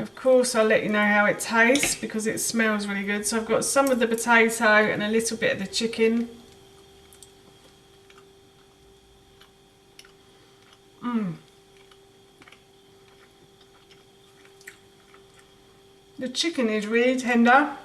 And of course I'll let you know how it tastes because it smells really good. So I've got some of the potato and a little bit of the chicken. The chicken is really tender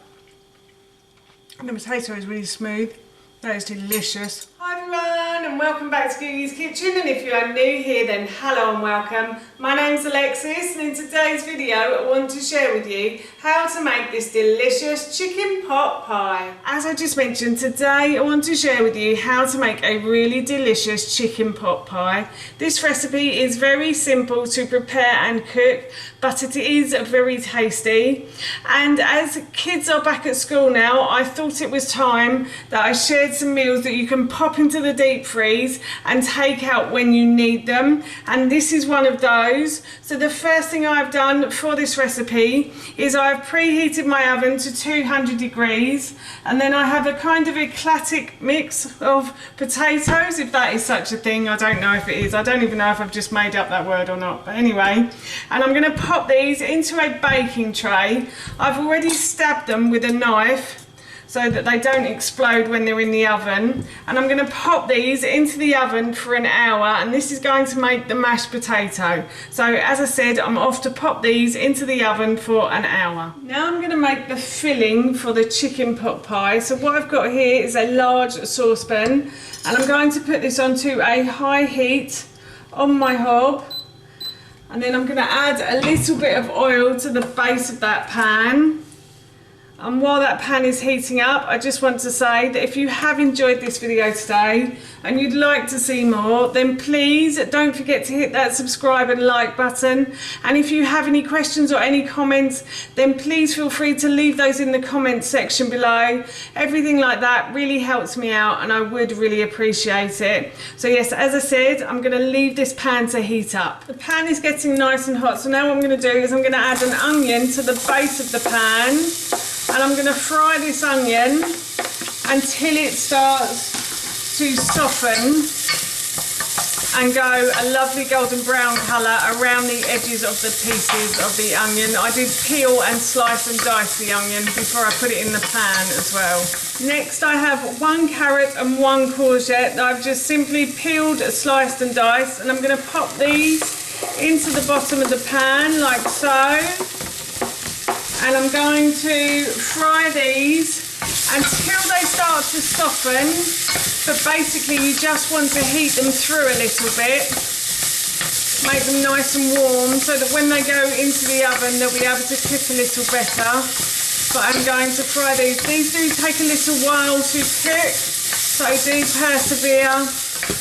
and the potato is really smooth. That is delicious. Hi everyone and welcome back to Googie's Kitchen, and if you are new here then hello and welcome. My name's Alexis, and in today's video I want to share with you how to make this delicious chicken pot pie. As I just mentioned, today I want to share with you how to make a really delicious chicken pot pie. This recipe is very simple to prepare and cook, but it is very tasty. And as kids are back at school now, I thought it was time that I shared some meals that you can pop into the deep freeze and take out when you need them, and this is one of those. So the first thing I've done for this recipe is I've preheated my oven to 200 degrees, and then I have a kind of eclectic mix of potatoes, if that is such a thing. I don't know if it is. I don't even know if I've just made up that word or not, but anyway. And I'm going to pop these into a baking tray. I've already stabbed them with a knife so that they don't explode when they're in the oven, and I'm going to pop these into the oven for an hour, and this is going to make the mashed potato. So as I said, I'm off to pop these into the oven for an hour. Now I'm going to make the filling for the chicken pot pie. So what I've got here is a large saucepan, and I'm going to put this onto a high heat on my hob, and then I'm going to add a little bit of oil to the base of that pan. And while that pan is heating up, I just want to say that if you have enjoyed this video today and you'd like to see more, then please don't forget to hit that subscribe and like button. And if you have any questions or any comments, then please feel free to leave those in the comments section below. Everything like that really helps me out and I would really appreciate it. So yes, as I said, I'm going to leave this pan to heat up. The pan is getting nice and hot, so now what I'm going to do is I'm going to add an onion to the base of the pan. And I'm going to fry this onion until it starts to soften and go a lovely golden brown colour around the edges of the pieces of the onion. I did peel and slice and dice the onion before I put it in the pan as well. Next I have 1 carrot and 1 courgette that I've just simply peeled, sliced and diced, and I'm going to pop these into the bottom of the pan like so. And I'm going to fry these until they start to soften, but basically you just want to heat them through a little bit, make them nice and warm so that when they go into the oven they'll be able to cook a little better. But I'm going to fry these. These do take a little while to cook, so do persevere.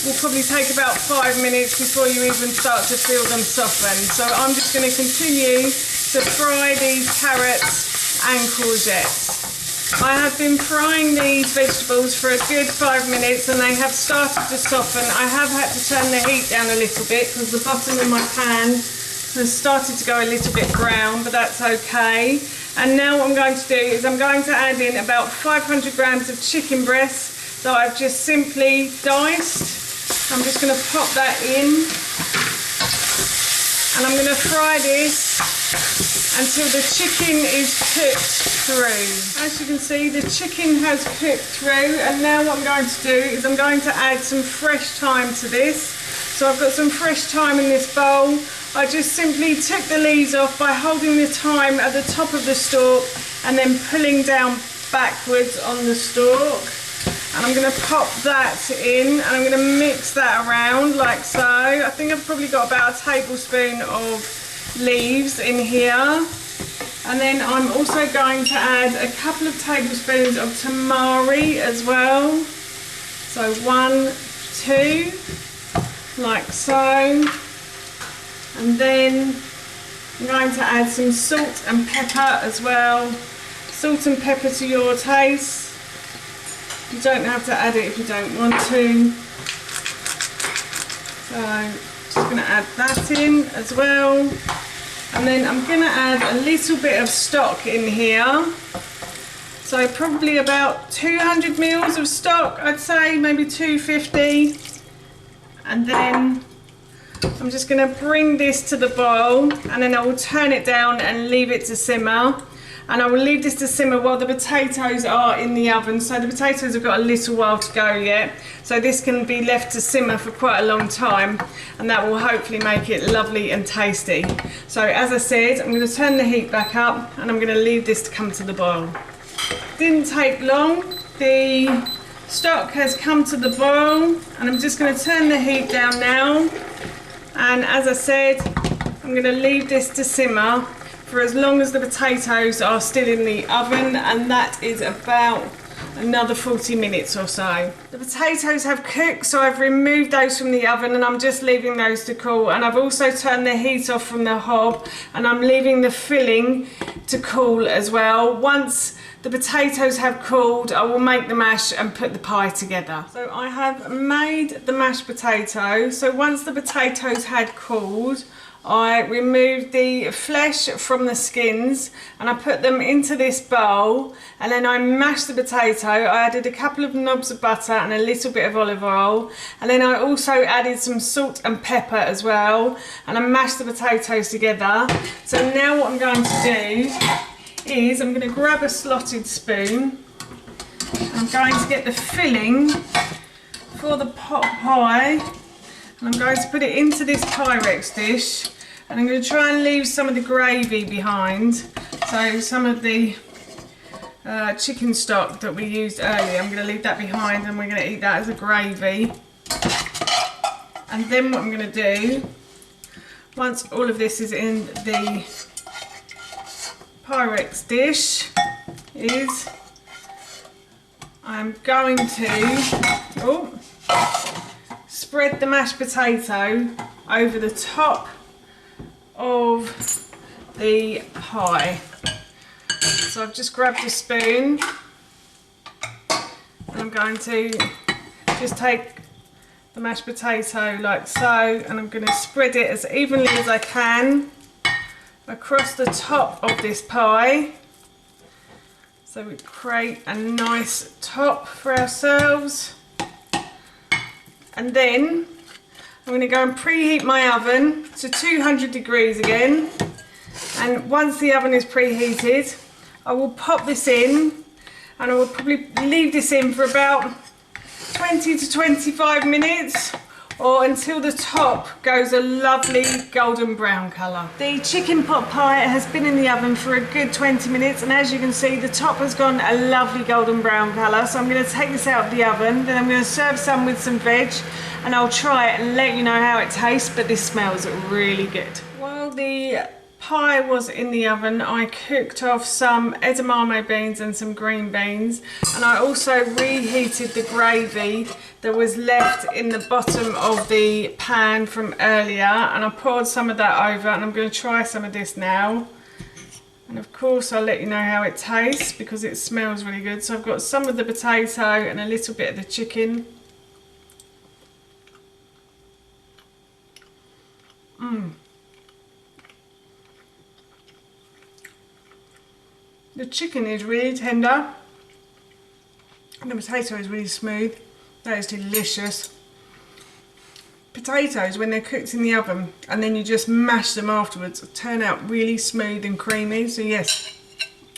Will probably take about 5 minutes before you even start to feel them soften. So I'm just going to continue to fry these carrots and courgettes. I have been frying these vegetables for a good 5 minutes and they have started to soften. I have had to turn the heat down a little bit because the bottom of my pan has started to go a little bit brown, but that's okay. And now what I'm going to do is I'm going to add in about 500 grams of chicken breast that I've just simply diced. I'm just going to pop that in and I'm going to fry this until the chicken is cooked through. As you can see, the chicken has cooked through, and now what I'm going to do is I'm going to add some fresh thyme to this. So I've got some fresh thyme in this bowl. I just simply took the leaves off by holding the thyme at the top of the stalk and then pulling down backwards on the stalk. And I'm going to pop that in and I'm going to mix that around like so. I think I've probably got about a tablespoon of leaves in here. And then I'm also going to add a couple of tablespoons of tamari as well. So 1, 2, like so. And then I'm going to add some salt and pepper as well. Salt and pepper to your taste. You don't have to add it if you don't want to. So just going to add that in as well. And then I'm going to add a little bit of stock in here. So probably about 200 mils of stock, I'd say, maybe 250. And then I'm just going to bring this to the boil, and then I will turn it down and leave it to simmer. And I will leave this to simmer while the potatoes are in the oven. So the potatoes have got a little while to go yet. So this can be left to simmer for quite a long time, and that will hopefully make it lovely and tasty. So as I said, I'm going to turn the heat back up and I'm going to leave this to come to the boil. Didn't take long. The stock has come to the boil, and I'm just going to turn the heat down now. And as I said, I'm going to leave this to simmer for as long as the potatoes are still in the oven, and that is about another 40 minutes or so. The potatoes have cooked, so I've removed those from the oven and I'm just leaving those to cool. And I've also turned the heat off from the hob, and I'm leaving the filling to cool as well. Once the potatoes have cooled, I will make the mash and put the pie together. So I have made the mashed potato. So once the potatoes had cooled, I removed the flesh from the skins and I put them into this bowl, and then I mashed the potato. I added a couple of knobs of butter and a little bit of olive oil, and then I also added some salt and pepper as well, and I mashed the potatoes together. So now what I'm going to do is I'm going to grab a slotted spoon. I'm going to get the filling for the pot pie, and I'm going to put it into this Pyrex dish, and I'm going to try and leave some of the gravy behind. So some of the chicken stock that we used earlier, I'm going to leave that behind, and we're going to eat that as a gravy. And then what I'm going to do, once all of this is in the Pyrex dish, is I'm going to spread the mashed potato over the top of the pie. So I've just grabbed a spoon, and I'm going to just take the mashed potato like so, and I'm going to spread it as evenly as I can across the top of this pie, so we create a nice top for ourselves. And then I'm going to go and preheat my oven to 200 degrees again, and once the oven is preheated, I will pop this in, and I will probably leave this in for about 20 to 25 minutes, or until the top goes a lovely golden brown colour. The chicken pot pie has been in the oven for a good 20 minutes, and as you can see, the top has gone a lovely golden brown colour. So I'm going to take this out of the oven, then I'm going to serve some with some veg, and I'll try it and let you know how it tastes, but this smells really good. While the pie was in the oven, I cooked off some edamame beans and some green beans, and I also reheated the gravy that was left in the bottom of the pan from earlier, and I poured some of that over, and I'm going to try some of this now. And of course I'll let you know how it tastes, because it smells really good. So I've got some of the potato and a little bit of the chicken. The chicken is really tender, and the potato is really smooth. That is delicious. Potatoes, when they're cooked in the oven and then you just mash them afterwards, turn out really smooth and creamy. So yes,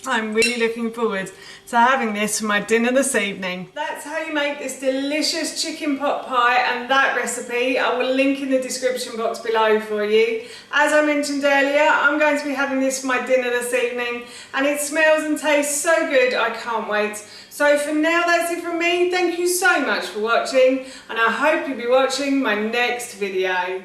I'm really looking forward to having this for my dinner this evening. That's how you make this delicious chicken pot pie, and that recipe I will link in the description box below for you. As I mentioned earlier, I'm going to be having this for my dinner this evening, and it smells and tastes so good, I can't wait. So for now, that's it from me. Thank you so much for watching, and I hope you'll be watching my next video.